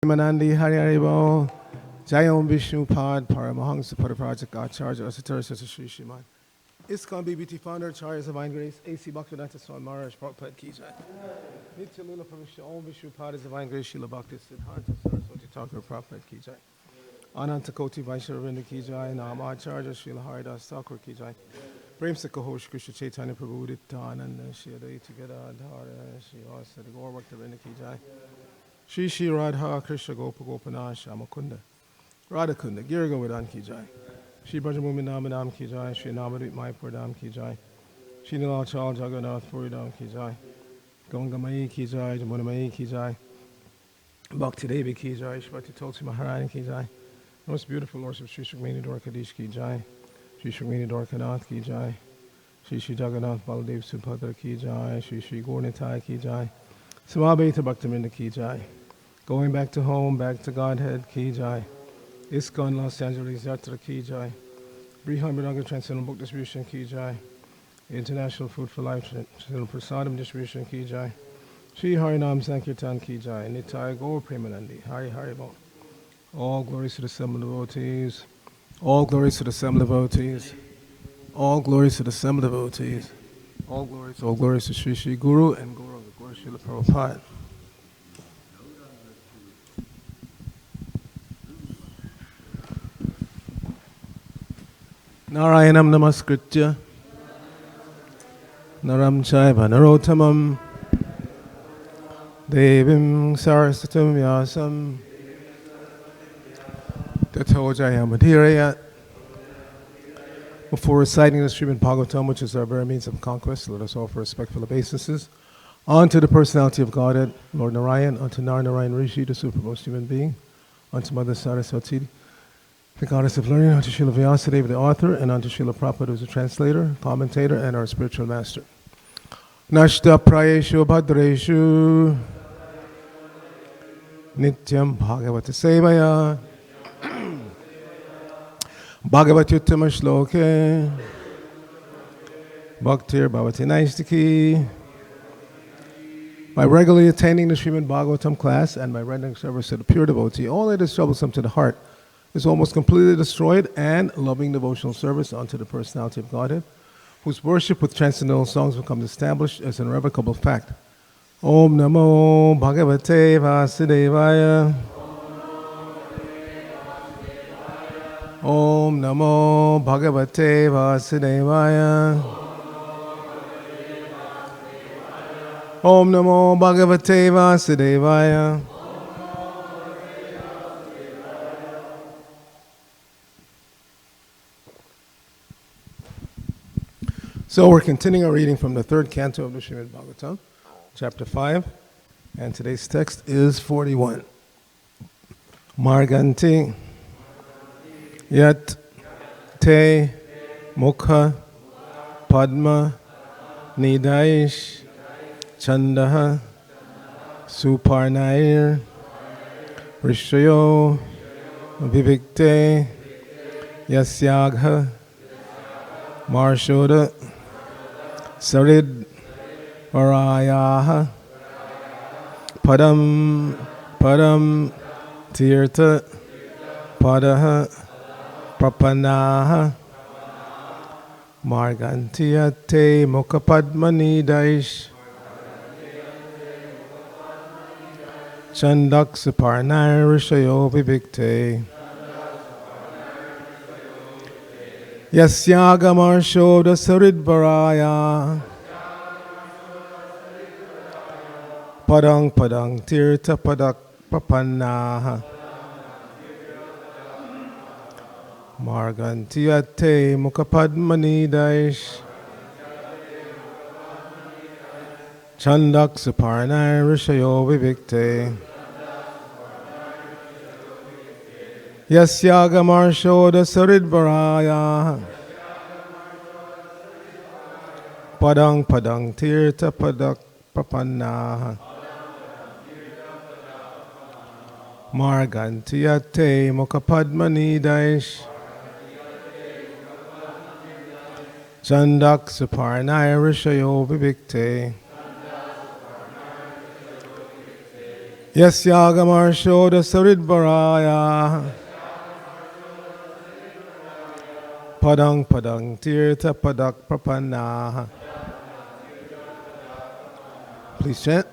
Manandi Hari Haribo, Jayom Vishnu Pad, Paramahansa Project Acharya, Asatura Sri Shiman. ISKCON BBT founder, Charles Divine Grace, AC Bhaktivedanta Swami Maharaj, Prabhupada Ki Jai. Nitya Lila Parishya, Om Vishnu Pad is Divine Grace, Srila Bhakti Siddhanta Saraswati Thakur, Prabhupada Ki Jai. Ananta Koti Vaishnavinda Ki Jai, Nama Acharya, Srila Haridas Thakur Ki Jai. Prem Se Kahosh Krishna Chaitanya Prabhu Nityananda, Shri Advaita Gadadhara, Shri Vasa Gaur Bhaktivedanta Ki Jai. Shri Shri Radha Krishna Gopa Gopana Shamakunda Radhakunda Giri Govardhan Ki Jai. Shri Brajamumi Namadam Ki Jai. Shri Namadip Mayapur Dham Ki Jai. Shri Nilal Chal Jagannath Puri Dham Ki Jai. Ganga Mai Ki Jai. Jamuna Mai Ki Jai. Bhakti Devi Ki Jai. Shri Tulsi Maharani Ki Jai. Most beautiful Lordship Shri Shukmini Dwarkadish Ki Jai. Shri Shukmini Dwarkanath Ki Jai. Shri Shri Jagannath Baladev Subhadra Ki Jai. Shri Shri Gaurnitai Ki Jai. Samabhita Bhaktivinoda Ki Jai. Going back to home, back to Godhead, Ki Jai. ISKCON Los Angeles Yatra, Ki Jai. Brihamiranga Transcendental Book Distribution, Ki Jai. International Food for Life Transcendental Prasadam Distribution, Ki Jai. Sri Harinam Sankirtan, Ki Jai. Nitai Gaur Premanandi, Hari Haribol. All glories to the seven devotees. All glories to the seven devotees. All glories to the seven devotees. All glories to Sri Sri Guru and Guru Guru Srila Prabhupada. Narayanam Namaskritya Naram Chaiva Narottamam Devim Saraswatam Vyasam Tato Jayamadhiraya. Before reciting the Srimad Bhagavatam, which is our very means of conquest, let us offer respectful obeisances unto the personality of Godhead, Lord Narayan, unto Narayan Rishi, the supermost human being, unto Mother Saraswati, the goddess of learning, unto Srila Vyasadeva, the author, and unto Srila Prabhupada, who is a translator, commentator, and our spiritual master. Nashta prayeshu bhadreshu nityam bhagavata sevaya bhagavatyuttama shloke bhaktir bhavati naistiki. By regularly attending the Srimad Bhagavatam class and by rendering service to the pure devotee, all that is troublesome to the heart is almost completely destroyed, and loving devotional service unto the personality of Godhead, whose worship with transcendental songs becomes established as an irrevocable fact. Om Namo Bhagavate Vasudevaya. Om Namo Bhagavate Vasudevaya. Om Namo Bhagavate Vasudevaya. So we're continuing our reading from the third canto of the Srimad Bhagavatam, chapter 5, and today's text is 41. Marganti yat te mukha padma nidaish chandaha suparnair rishyo vivikte yasyagha marshoda Sarid Varayaha Padam Tirtha Padaha Prapanaha Margantiyate Mukhapadmani Daish Chandak Suparnai Rishayo Vivikte Yasyagamar Shodha Saridvaraya Padang Tirtha Padak Papannaha Margantiyate Mukhapadmani Daish Chandak Suparnai Rishayo Vivikte Yasyagamar Shodha Saridvaraya Padang Tirtha Padak Papannaha Margantiyate Mukhapadmani Daish Chandak Suparnai Rishayo Vivikte Yasyagamar Shoda Saridvaraya. Padang Padang Tirtha Padak Prapanna. Please chant.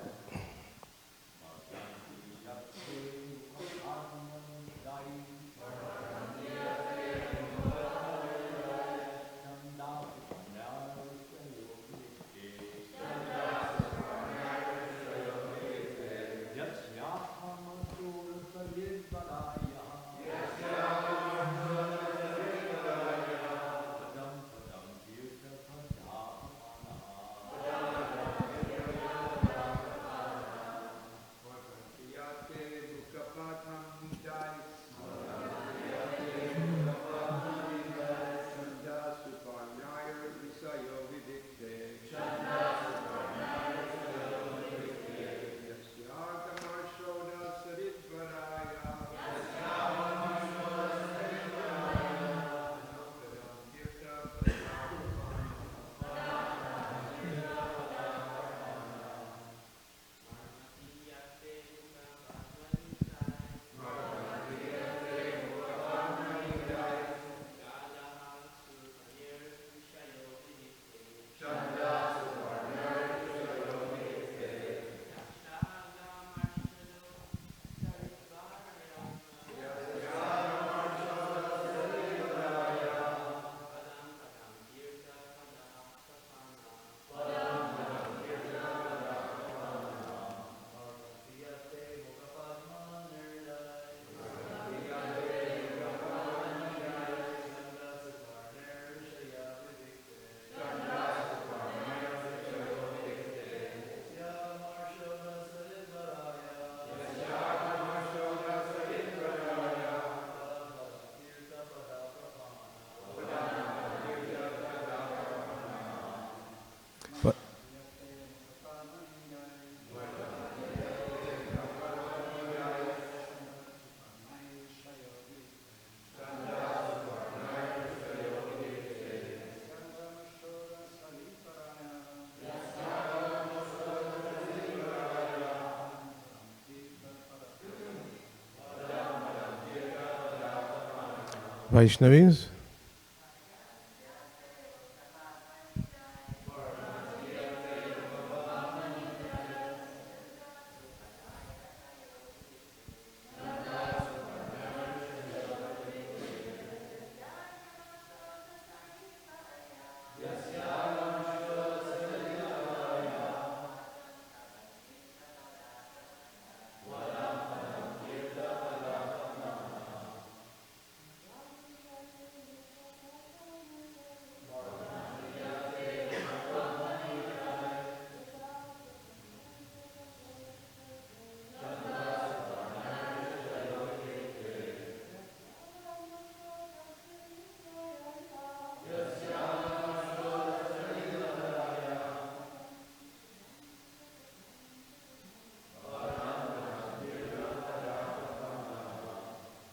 Vaishnavis.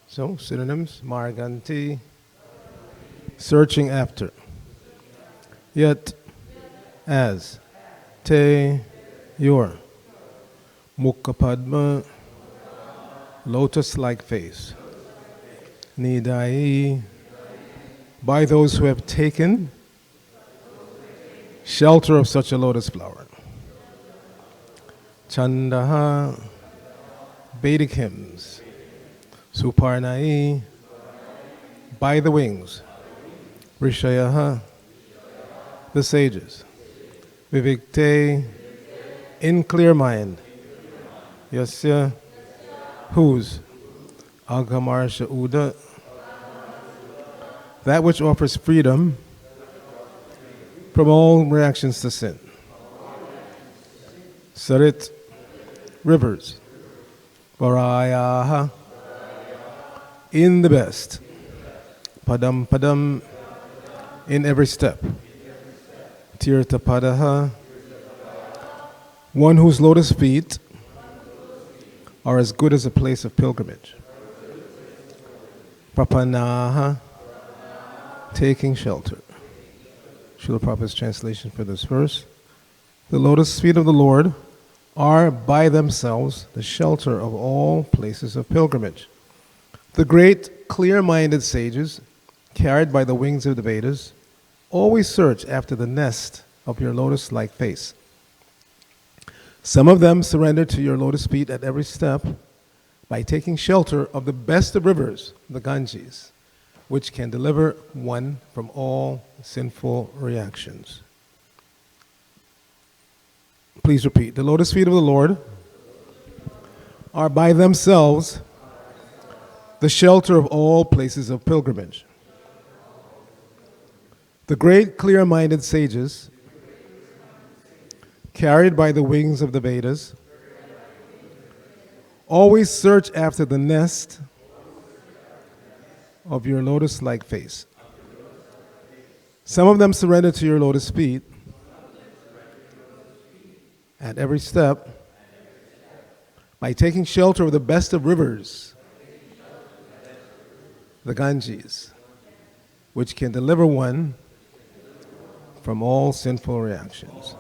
So, synonyms, Marganti, searching after. Yet, as, te, your, Mukha Padma, lotus-like face. Nidai, by those who have taken shelter of such a lotus flower. Chandaha, Vedic hymns. Suparnai, by the wings. Rishayaha, the sages. Vivikte, in clear mind. Yasya, whose. Agamarsha Uda, that which offers freedom from all reactions to sin. Sarit, rivers. Varayaha, in the best. Padam Padam, in every step. Tirtha Padaha, one whose lotus feet are as good as a place of pilgrimage. Prapanaha, taking shelter. Srila Prabhupada's translation for this verse. The lotus feet of the Lord are by themselves the shelter of all places of pilgrimage. The great clear-minded sages, carried by the wings of the Vedas, always search after the nest of your lotus-like face. Some of them surrender to your lotus feet at every step by taking shelter of the best of rivers, the Ganges, which can deliver one from all sinful reactions. Please repeat. The lotus feet of the Lord are by themselves the shelter of all places of pilgrimage. The great clear-minded sages, carried by the wings of the Vedas, always search after the nest of your lotus-like face. Some of them surrender to your lotus feet at every step by taking shelter of the best of rivers, the Ganges, which can deliver one from all sinful reactions.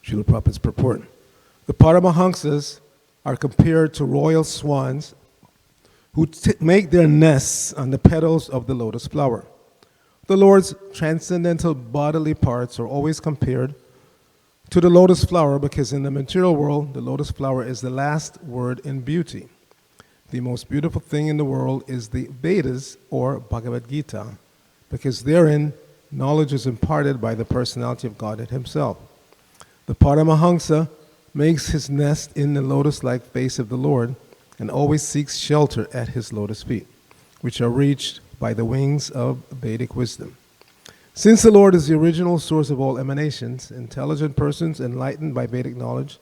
Srila Prabhupada's purport. The Paramahamsas are compared to royal swans who make their nests on the petals of the lotus flower. The Lord's transcendental bodily parts are always compared to the lotus flower because in the material world, the lotus flower is the last word in beauty. The most beautiful thing in the world is the Vedas or Bhagavad Gita because therein knowledge is imparted by the personality of Godhead himself. The Paramahamsa makes his nest in the lotus-like face of the Lord and always seeks shelter at his lotus feet, which are reached by the wings of Vedic wisdom. Since the Lord is the original source of all emanations, intelligent persons enlightened by Vedic knowledge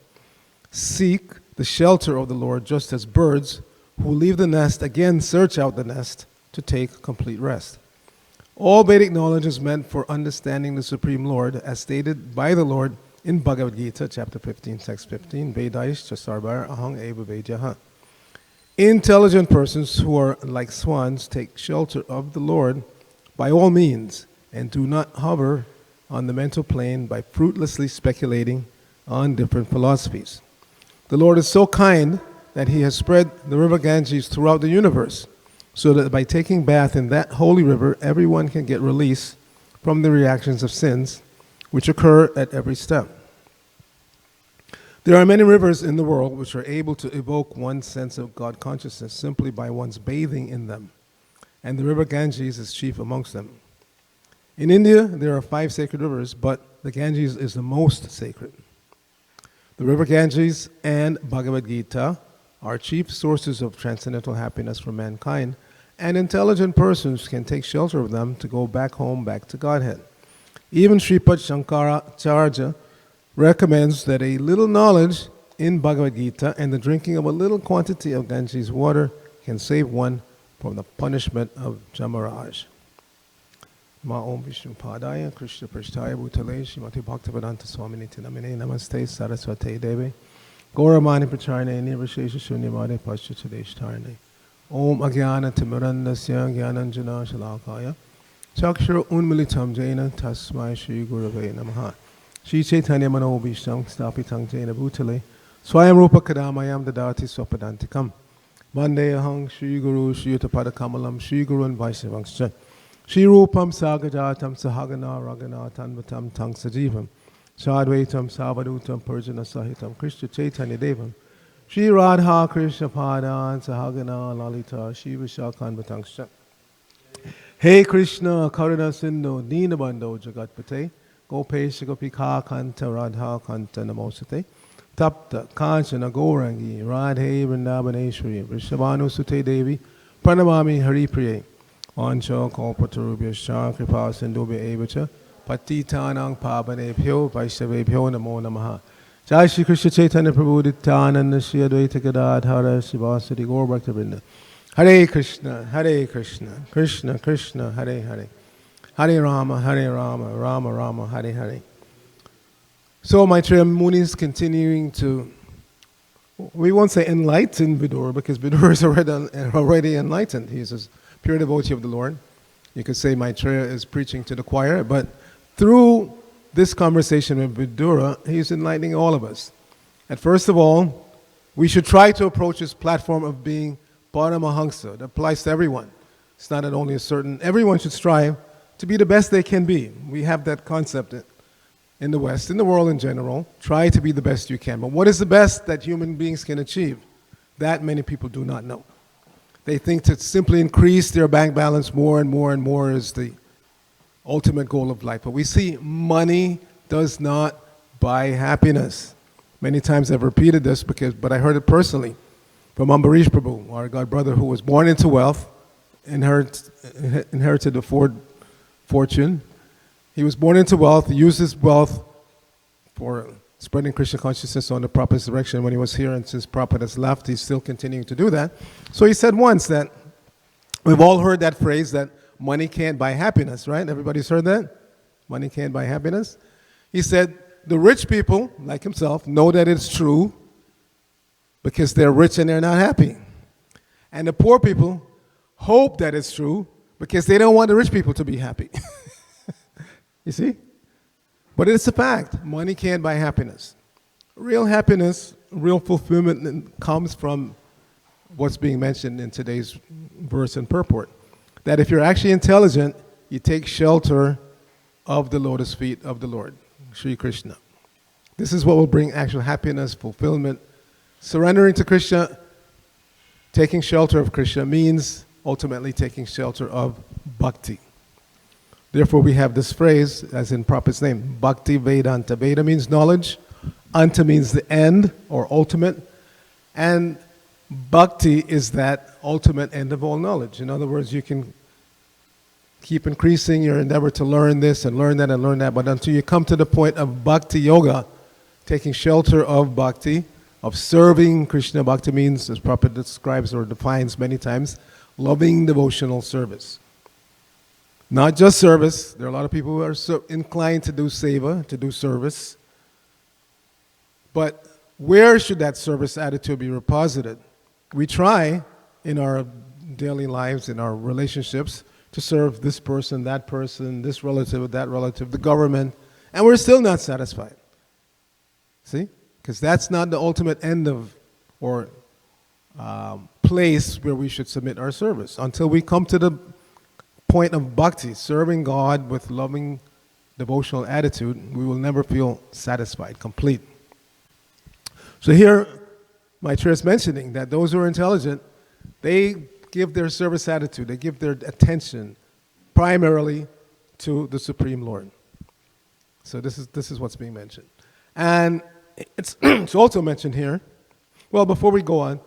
seek the shelter of the Lord just as birds who leave the nest again search out the nest to take complete rest. All Vedic knowledge is meant for understanding the Supreme Lord as stated by the Lord in Bhagavad Gita, chapter 15, text 15, Vedaish Chasarvar Ahang Eva Vedyaha. Intelligent persons who are like swans take shelter of the Lord by all means and do not hover on the mental plane by fruitlessly speculating on different philosophies. The Lord is so kind that he has spread the river Ganges throughout the universe so that by taking bath in that holy river, everyone can get release from the reactions of sins which occur at every step. There are many rivers in the world which are able to evoke one's sense of God consciousness simply by one's bathing in them, and the river Ganges is chief amongst them. In India, there are 5 sacred rivers, but the Ganges is the most sacred. The river Ganges and Bhagavad Gita are chief sources of transcendental happiness for mankind, and intelligent persons can take shelter of them to go back home, back to Godhead. Even Sripad Shankaracharya recommends that a little knowledge in Bhagavad Gita and the drinking of a little quantity of Ganges water can save one from the punishment of Jamaraj. Ma Om Vishnu Padaya Krishna Prishtaya Bhutale Shrimati Bhaktivedanta Swamini Tinamine Namaste Saraswate Deve Gauramani Pracharne Nirvashesha Shunyamade Paschatadesh Tarne Om Agyana Timirandasya Gyananjana Shalakaya Chakshara Unmilitam Jaina Tasmai Shri Gurave Namaha Shri Chaitanya Mano Bhishtam Stapitang Jaina Bhutale Swayam Rupa Kadamayam Dadati Swapadantikam Vande Ahang Shri Guru Shri Yuttapada Kamalam Shri Guru and Vaishnavangscha Shri Rupam Sagajatam Sahagana Ragana Tanvatam Tang Sajivam Sadvaitam Savadutam Purjana Sahitam Krishna Chaitanya Devam Shri Radha Krishna Padan Sahagana Lalita Shiva Shakanvatangscha Hey Krishna Karuna Sindhu Dinabando Jagatpate Gopesh Gopika Kanta Radha Kanta Namosate Tapta Kanchana Gourangi Radhe Vrindavaneshwari Vrishabhanu Sute Devi Pranamami Hari Priye Ancha Kalpatarubhya Shah Kripa Sindhubhya Evacha Patitanang Pavanebhyo Vaishnavebhyo Namo Namaha Jai Shri Krishna Chaitanya Prabhu Nityananda Shri Advaita Gadadhara Shivasati Gaur Bhaktivinoda Hare Krishna, Krishna Krishna, Hare Hare, Hare Rama, Rama Rama, Hare Hare. So Maitreya Muni is continuing to, we won't say enlighten Vidura because Vidura is already enlightened. He is a pure devotee of the Lord. You could say Maitreya is preaching to the choir, but through this conversation with Vidura, he's enlightening all of us. And first of all, we should try to approach this platform of being Paramahansa. That applies to everyone. It's not that only a certain, everyone should strive to be the best they can be. We have that concept in the West, in the world in general. Try to be the best you can. But what is the best that human beings can achieve? That many people do not know. They think to simply increase their bank balance more and more and more is the ultimate goal of life. But we see money does not buy happiness. Many times I've repeated this, but I heard it personally from Ambarish Prabhu, our god brother, who was born into wealth, inherited a fortune. He was born into wealth, he used his wealth for spreading Krishna consciousness on the Prabhupada's direction when he was here, and since Prabhupada has left, he's still continuing to do that. So he said once that, we've all heard that phrase that money can't buy happiness, right? Everybody's heard that? Money can't buy happiness. He said, the rich people, like himself, know that it's true because they're rich and they're not happy. And the poor people hope that it's true because they don't want the rich people to be happy. You see? But it's a fact. Money can't buy happiness. Real happiness, real fulfillment comes from what's being mentioned in today's verse and purport. That if you're actually intelligent, you take shelter of the lotus feet of the Lord, Sri Krishna. This is what will bring actual happiness, fulfillment. Surrendering to Krishna, taking shelter of Krishna means ultimately taking shelter of bhakti. Therefore, we have this phrase, as in Prabhupada's name, Bhakti Vedanta. Veda means knowledge, Anta means the end or ultimate, and Bhakti is that ultimate end of all knowledge. In other words, you can keep increasing your endeavor to learn this and learn that and learn that, but until you come to the point of Bhakti Yoga, taking shelter of Bhakti, of serving Krishna. Bhakti means, as Prabhupada describes or defines many times, loving devotional service. Not just service. There are a lot of people who are so inclined to do seva, to do service. But where should that service attitude be reposited? We try in our daily lives, in our relationships, to serve this person, this relative, that relative, the government, and we're still not satisfied. See? Because that's not the ultimate end of or place where we should submit our service. Until we come to the point of bhakti, serving God with loving devotional attitude, we will never feel satisfied, complete. So here, Maitreya is mentioning that those who are intelligent, they give their service attitude, they give their attention primarily to the Supreme Lord. So this is what's being mentioned. And it's also mentioned here, well, before we go on,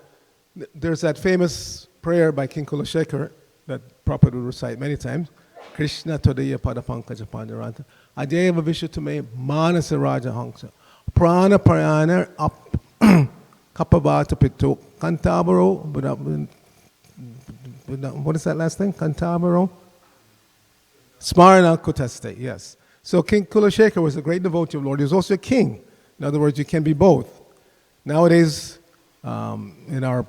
there's that famous prayer by King Kulashekar that Prabhupada would recite many times. Krishna Todaya Padapankaja Pandaranta Adeva Vishatume Manasa Raja Hangsa Prana Parana Kapavata Pito Cantabaro. What is that last thing? Cantabaro? Smarana Kutaste, yes. So King Kulashekar was a great devotee of Lord. He was also a king. In other words, you can be both. Nowadays, in our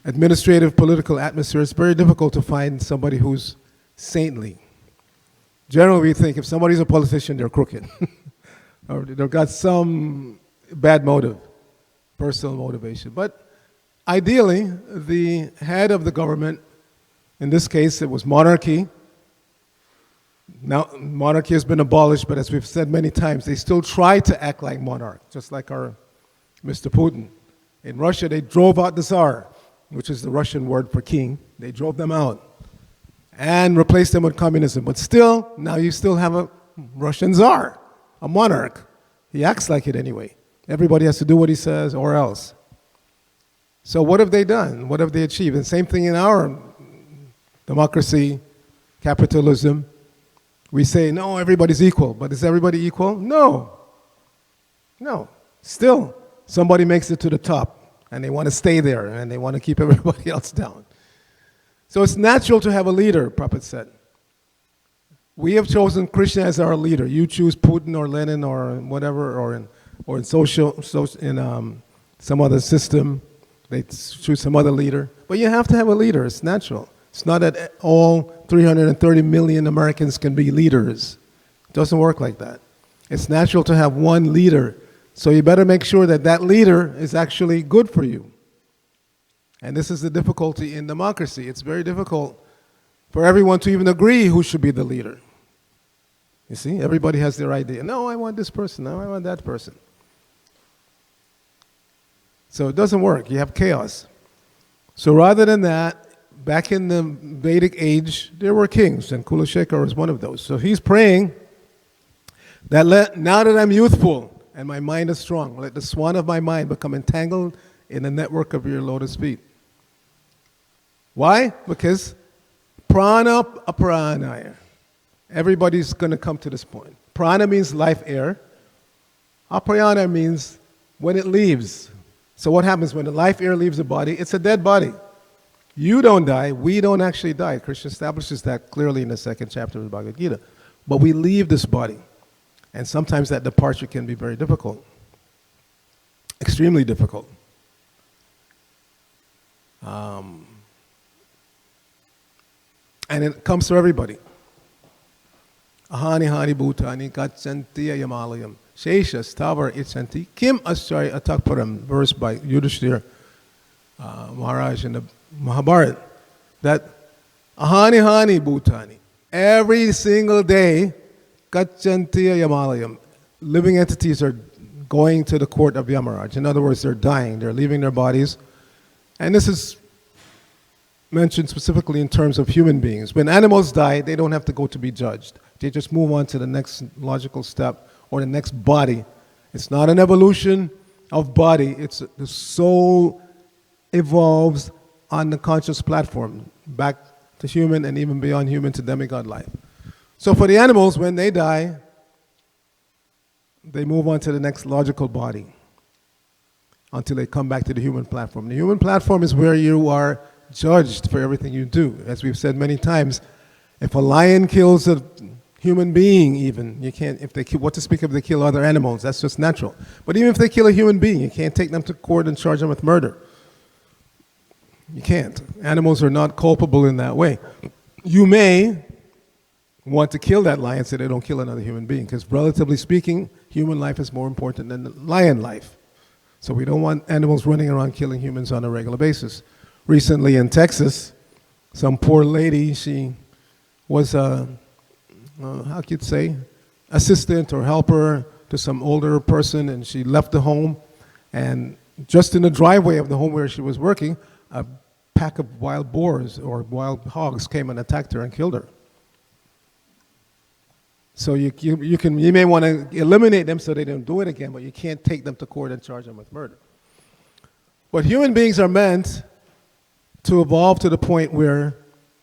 administrative, political atmosphere, it's very difficult to find somebody who's saintly. Generally, we think if somebody's a politician, they're crooked. Or they've got some bad motive, personal motivation. But ideally, the head of the government, in this case, it was monarchy. Now, monarchy has been abolished, but as we've said many times, they still try to act like monarch, just like our Mr. Putin. In Russia, they drove out the Tsar, which is the Russian word for king. They drove them out and replaced them with communism. But still, now you still have a Russian Tsar, a monarch. He acts like it anyway. Everybody has to do what he says or else. So what have they done? What have they achieved? And same thing in our democracy, capitalism. We say, no, everybody's equal. But is everybody equal? No. No. Still, somebody makes it to the top. And they want to stay there, and they want to keep everybody else down. So it's natural to have a leader, Prabhupada said. We have chosen Krishna as our leader. You choose Putin or Lenin or whatever, or in some other system. They choose some other leader. But you have to have a leader. It's natural. It's not that all 330 million Americans can be leaders. It doesn't work like that. It's natural to have one leader. So you better make sure that that leader is actually good for you. And this is the difficulty in democracy. It's very difficult for everyone to even agree who should be the leader. You see, everybody has their idea. No, I want this person. No, I want that person. So it doesn't work. You have chaos. So rather than that, back in the Vedic age, there were kings, and Kula Shekar was one of those. So he's praying that now that I'm youthful and my mind is strong, let the swan of my mind become entangled in the network of your lotus feet. Why? Because prana aparanaya. Everybody's going to come to this point. Prana means life air. Aparana means when it leaves. So what happens when the life air leaves the body? It's a dead body. You don't die. We don't actually die. Krishna establishes that clearly in the second chapter of the Bhagavad Gita. But we leave this body. And sometimes that departure can be very difficult. Extremely difficult. And it comes to everybody. Ahani hani bhutani gachanti yamalayam shesha stavar ichanti kim ascharya atakparam. Verse by Yudhishthira Maharaj in the Mahabharata. That ahani hani bhutani. Every single day, gachanti yamalayam. Living entities are going to the court of Yamaraj. In other words, they're dying. They're leaving their bodies. And this is mentioned specifically in terms of human beings. When animals die, they don't have to go to be judged. They just move on to the next logical step or the next body. It's not an evolution of body. It's the soul evolves on the conscious platform, back to human and even beyond human to demigod life. So for the animals, when they die, they move on to the next logical body until they come back to the human platform. The human platform is where you are judged for everything you do. As we've said many times, if a lion kills a human being even, you can't, if they kill, what to speak of they kill other animals, that's just natural. But even if they kill a human being, you can't take them to court and charge them with murder. You can't. Animals are not culpable in that way. You may want to kill that lion so they don't kill another human being, because relatively speaking, human life is more important than lion life. So we don't want animals running around killing humans on a regular basis. Recently in Texas, some poor lady, she was how could you say, assistant or helper to some older person, and she left the home, and just in the driveway of the home where she was working, a pack of wild boars or wild hogs came and attacked her and killed her. So you may want to eliminate them so they don't do it again, but you can't take them to court and charge them with murder. But human beings are meant to evolve to the point where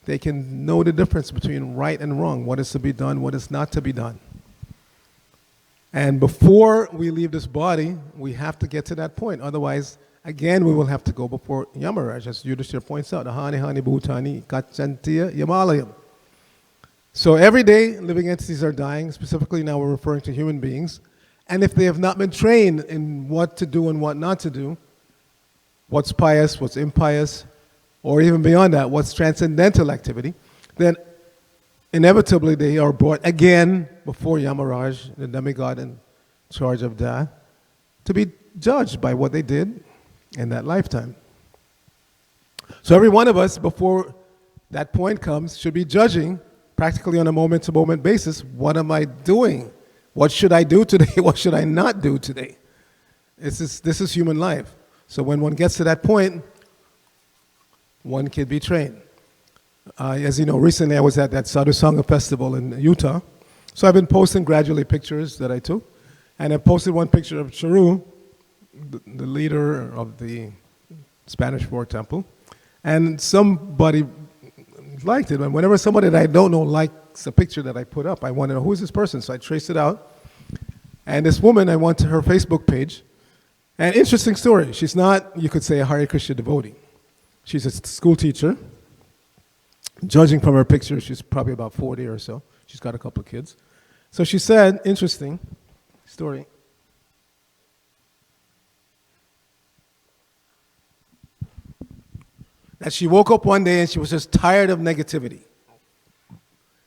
they can know the difference between right and wrong, what is to be done, what is not to be done. And before we leave this body, we have to get to that point. Otherwise, again, we will have to go before Yamaraj, as Yudhishthira points out, Ahani hani bhutani gachantiya yamalayam. So every day, living entities are dying. Specifically now we're referring to human beings. And if they have not been trained in what to do and what not to do, what's pious, what's impious, or even beyond that, what's transcendental activity, then inevitably they are brought again before Yamaraj, the demigod in charge of death, to be judged by what they did in that lifetime. So every one of us, before that point comes, should be judging practically on a moment-to-moment basis, what am I doing? What should I do today? What should I not do today? This is human life. So when one gets to that point, one can be trained. As you know, recently I was at that Sadhu Sangha festival in Utah. So I've been posting gradually pictures that I took. And I posted one picture of Charu, the leader of the Spanish Fort Temple. And somebody liked it. And whenever somebody that I don't know likes a picture that I put up, I want to know, who is this person? So I traced it out. And this woman, I went to her Facebook page. And interesting story. She's not, you could say, a Hare Krishna devotee. She's a school teacher. Judging from her picture, she's probably about 40 or so. She's got a couple of kids. So she said, interesting story. That she woke up one day and she was just tired of negativity.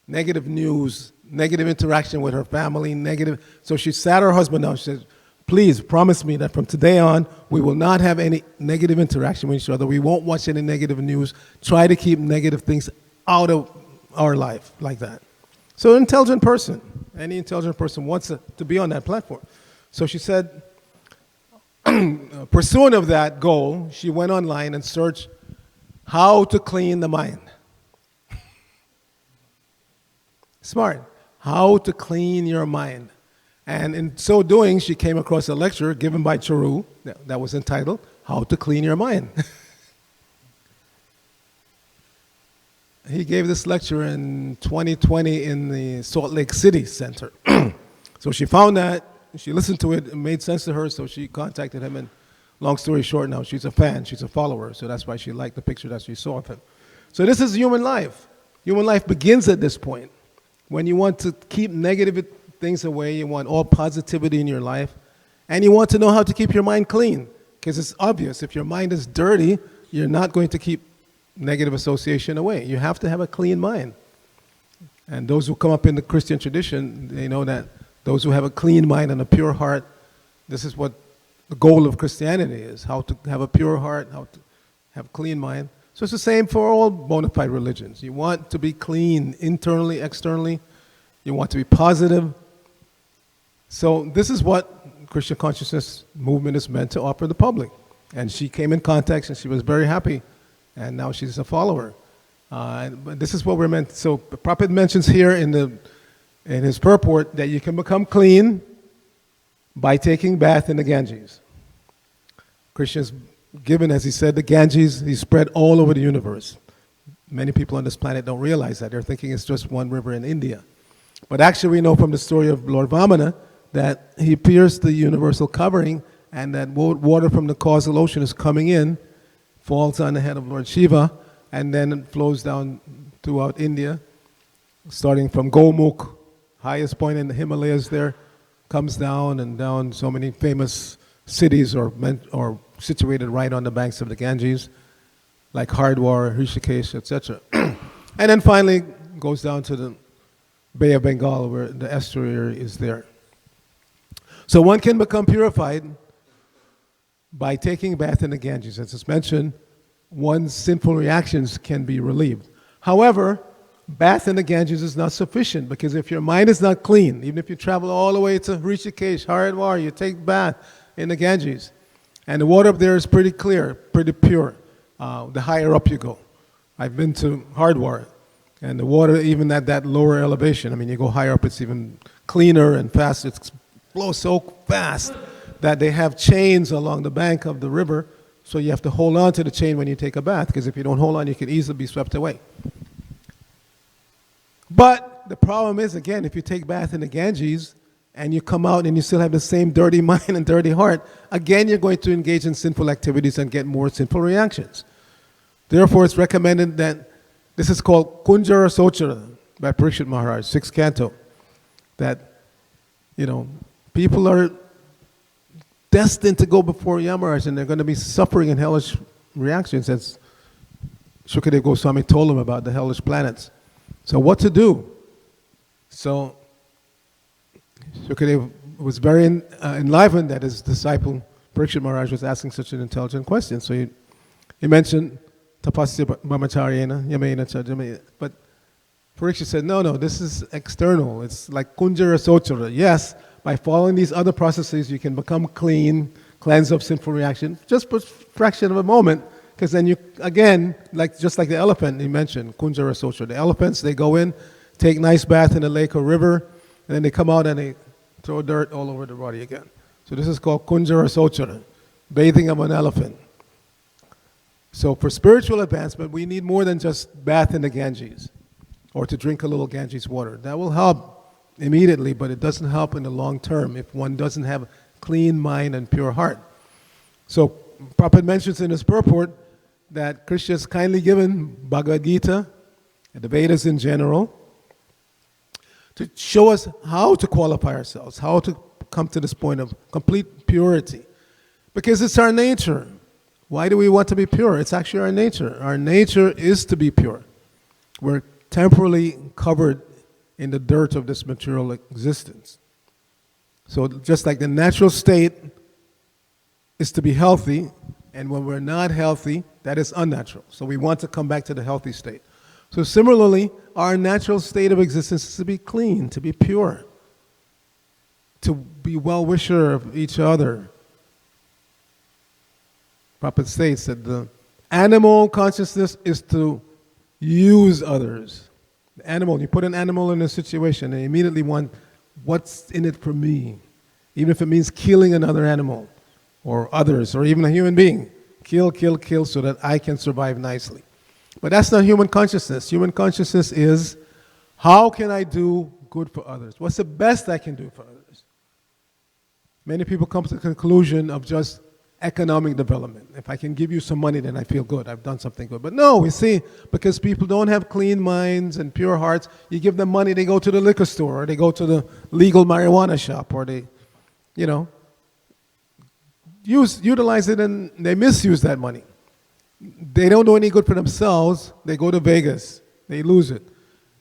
Negative news, negative interaction with her family, negative. So she sat her husband down. She said, please promise me that from today on, we will not have any negative interaction with each other. We won't watch any negative news. Try to keep negative things out of our life like that. So an intelligent person, any intelligent person wants to be on that platform. So she said, pursuant of that goal, she went online and searched how to clean the mind. Smart. How to clean your mind. And in so doing, she came across a lecture given by Charu that was entitled, How to Clean Your Mind. He gave this lecture in 2020 in the Salt Lake City Center. So she found that, she listened to it, it made sense to her, so she contacted him, and long story short now, she's a fan, she's a follower, so that's why she liked the picture that she saw of him. So this is human life. Human life begins at this point. When you want to keep negative things away, you want all positivity in your life, and you want to know how to keep your mind clean, because it's obvious, if your mind is dirty, you're not going to keep negative association away. You have to have a clean mind. And those who come up in the Christian tradition, they know that those who have a clean mind and a pure heart, this is what the goal of Christianity is, how to have a pure heart, how to have a clean mind. So it's the same for all bona fide religions. You want to be clean internally, externally. You want to be positive. So this is what Christian consciousness movement is meant to offer the public. And she came in contact and she was very happy. And now she's a follower. But this is what we're meant. So the Prophet mentions here in his purport that you can become clean by taking bath in the Ganges. Christians, given, as he said, the Ganges, he's spread all over the universe. Many people on this planet don't realize that. They're thinking it's just one river in India. But actually we know from the story of Lord Vamana that he pierced the universal covering and that water from the causal ocean is coming in, falls on the head of Lord Shiva, and then it flows down throughout India, starting from Gomukh, highest point in the Himalayas there, comes down and down. So many famous cities are situated right on the banks of the Ganges, like Hardwar, Rishikesh, etc. And then finally goes down to the Bay of Bengal, where the estuary is there. So one can become purified by taking a bath in the Ganges. As it's mentioned, one's sinful reactions can be relieved. However, bath in the Ganges is not sufficient, because if your mind is not clean, even if you travel all the way to Rishikesh, Haridwar, you take bath in the Ganges, and the water up there is pretty clear, pretty pure, the higher up you go. I've been to Hardwar, and the water, even at that lower elevation, I mean, you go higher up, it's even cleaner and faster. It flows so fast that they have chains along the bank of the river, so you have to hold on to the chain when you take a bath, because if you don't hold on, you can easily be swept away. But the problem is, again, if you take bath in the Ganges and you come out and you still have the same dirty mind and dirty heart, again, you're going to engage in sinful activities and get more sinful reactions. Therefore, it's recommended that this is called Kunjara Sochara by Parikshit Maharaj, 6th canto, that, people are destined to go before Yamaraj, and they're going to be suffering in hellish reactions, as Shukadeva Goswami told them about the hellish planets. So what to do? So Shukadeva was very enlivened that his disciple Parikshit Maharaj was asking such an intelligent question. So he mentioned tapasya brahmacharyena yamena cha. But Parikshit said, no, this is external. It's like kunjara sochara. Yes, by following these other processes, you can become clean, cleanse of sinful reaction, just for a fraction of a moment, because then you, again, just like the elephant he mentioned, kunjara sochara. The elephants, they go in, take nice bath in a lake or river, and then they come out and they throw dirt all over the body again. So this is called kunjara sochara, bathing of an elephant. So for spiritual advancement, we need more than just bath in the Ganges or to drink a little Ganges water. That will help immediately, but it doesn't help in the long term if one doesn't have a clean mind and pure heart. So Prabhupada mentions in his purport that Krishna has kindly given Bhagavad Gita and the Vedas in general to show us how to qualify ourselves, how to come to this point of complete purity. Because it's our nature. Why do we want to be pure? It's actually our nature. Our nature is to be pure. We're temporarily covered in the dirt of this material existence. So just like the natural state is to be healthy, and when we're not healthy, that is unnatural. So we want to come back to the healthy state. So similarly, our natural state of existence is to be clean, to be pure, to be well-wisher of each other. Prophet states that the animal consciousness is to use others. The animal, you put an animal in a situation, they immediately want, what's in it for me? Even if it means killing another animal, or others, or even a human being. Kill, kill, kill, so that I can survive nicely. But that's not human consciousness. Human consciousness is, how can I do good for others? What's the best I can do for others? Many people come to the conclusion of just economic development. If I can give you some money, then I feel good. I've done something good. But no, we see, because people don't have clean minds and pure hearts, you give them money, they go to the liquor store, or they go to the legal marijuana shop, or they, utilize it, and they misuse that money. They don't do any good for themselves. They go to Vegas. They lose it.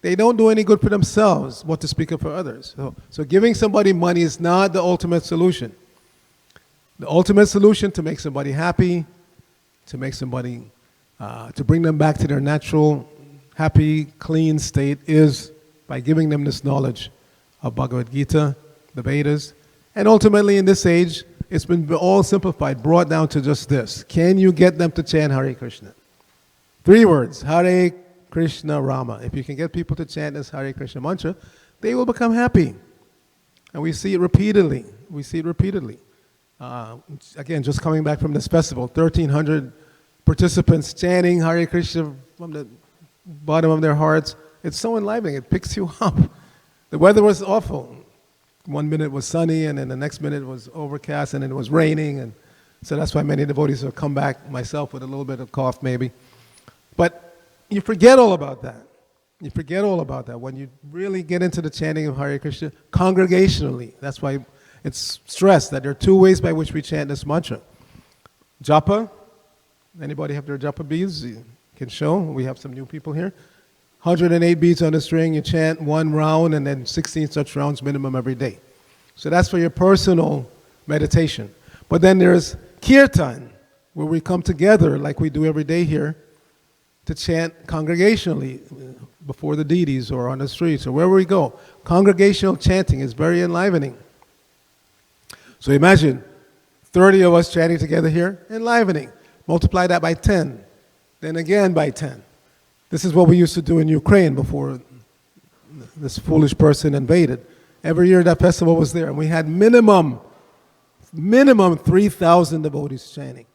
They don't do any good for themselves, what to speak of for others. So giving somebody money is not the ultimate solution. The ultimate solution to make somebody happy, to make somebody, to bring them back to their natural, happy, clean state is by giving them this knowledge of Bhagavad Gita, the Vedas, and ultimately in this age, it's been all simplified, brought down to just this. Can you get them to chant Hare Krishna? 3 words, Hare Krishna Rama. If you can get people to chant this Hare Krishna mantra, they will become happy. And we see it repeatedly. We see it repeatedly. Again, just coming back from this festival, 1,300 participants chanting Hare Krishna from the bottom of their hearts. It's so enlivening. It picks you up. The weather was awful. 1 minute it was sunny, and then the next minute it was overcast, and then it was raining. And so that's why many devotees have come back, myself with a little bit of cough maybe. But you forget all about that. You forget all about that. When you really get into the chanting of Hare Krishna, congregationally, that's why it's stressed that there are 2 ways by which we chant this mantra. Japa, anybody have their japa beads? You can show, we have some new people here. 108 beads on the string, you chant 1 round and then 16 such rounds minimum every day. So that's for your personal meditation. But then there's kirtan, where we come together like we do every day here to chant congregationally before the deities or on the streets or wherever we go. Congregational chanting is very enlivening. So imagine 30 of us chanting together here, enlivening. Multiply that by 10, then again by 10. This is what we used to do in Ukraine before this foolish person invaded. Every year that festival was there, and we had minimum 3,000 devotees chanting.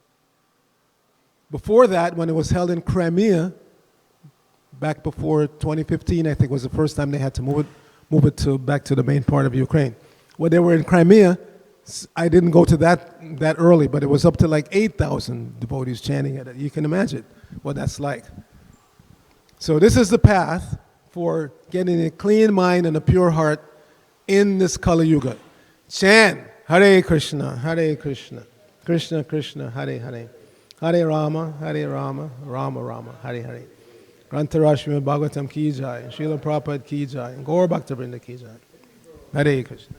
Before that, when it was held in Crimea, back before 2015, I think was the first time they had to move it back to the main part of Ukraine. When they were in Crimea, I didn't go to that early, but it was up to like 8,000 devotees chanting at it. You can imagine what that's like. So this is the path for getting a clean mind and a pure heart in this Kali Yuga. Chant Hare Krishna, Hare Krishna, Krishna Krishna, Hare Hare, Hare Rama, Rama Rama, Hare Hare. Grantara Srimad Bhagavatam ki jai, Srila Prabhupada ki jai, Gaur Bhakta Vrinda ki jai. Hare Krishna.